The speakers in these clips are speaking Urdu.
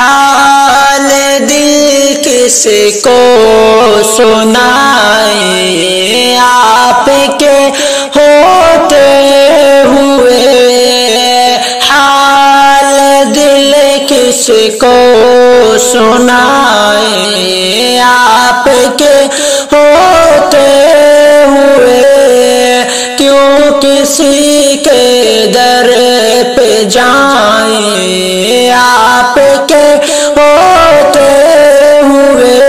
حال دل کس کو سنائیں آپ کے ہوتے ہوئے، حال دل کس کو سنائیں آپ کے ہوتے ہوئے، کیوں کسی کے در پہ جائیں آپ کے ہوتے ہوئے،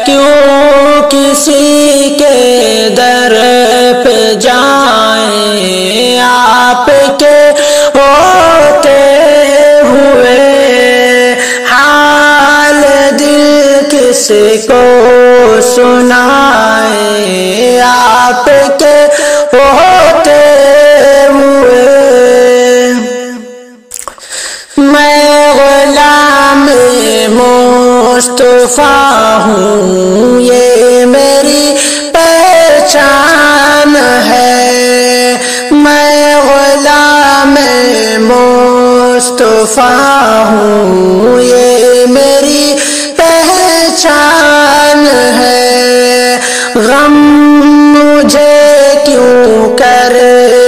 کیوں کسی کے در پہ جائیں آپ کے ہوتے ہوئے، حال دل کس کو سنائیں آپ کے ہوتے ہوئے۔ میں غلام مصطفیٰ ہوں، یہ میری پہچان ہے، میں غلام مصطفیٰ ہوں، یہ میری پہچان ہے، غم مجھے کیوں کر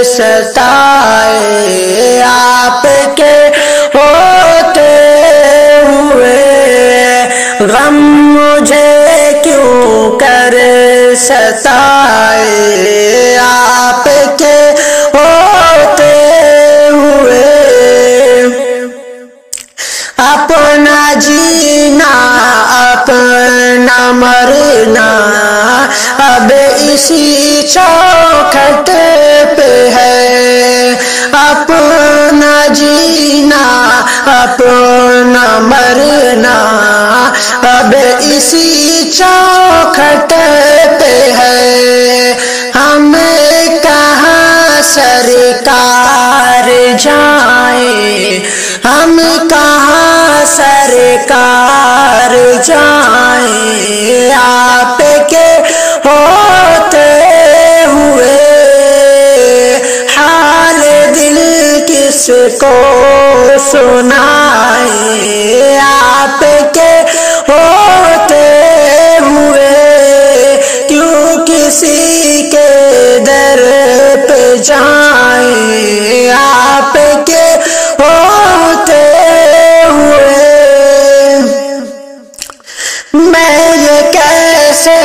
ستائے آپ کے ہوتے ہوئے، غم مجھے کیوں کر ستائے آپ کے ہوتے ہوئے، اپنا جینا اپنا مرنا اب اسی چوکھٹ پہ ہے، اپنا جینا اپنا مرنا اب اسی چوکھٹ پہ ہے، ہمیں کہاں سرکار جائیں، ہم کہاں سرکار جائیں آپ کے ہوتے ہوئے، حال دل کس کو سنائیں آپ کے ہوتے ہوئے، کیوں کسی کے در پہ جائیں آپ کے ہوتے ہوئے۔ میں یہ کیسے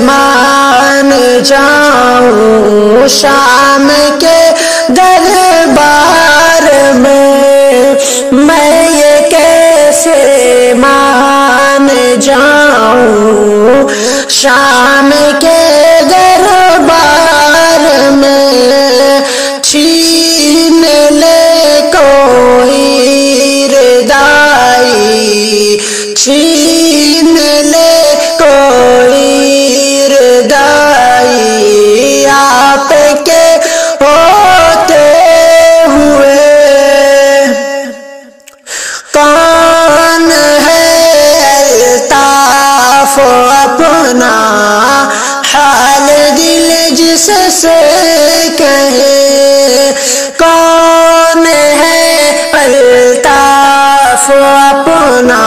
مان جاؤں شام کے دربار میں، میں یہ کیسے مان جاؤں شام کے دربار میں، چھین لے کوئی ردائی، چھین لے کوئی ردائی آپ کے ہوتے ہوئے، کون ہے الطاف اپنا حال دل جس سے کہے، کون ہے الطاف اپنا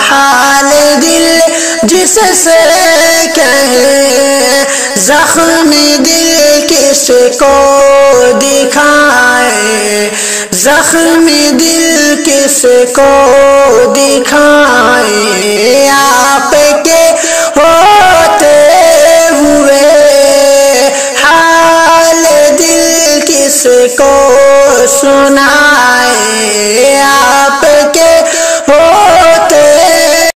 حال دل جس سے کہے، زخم دل کس کو دکھائیں، زخم دل کس کو دکھائیں آپ کے ہوتے ہوئے، حال دل کس کو سنائیں آپ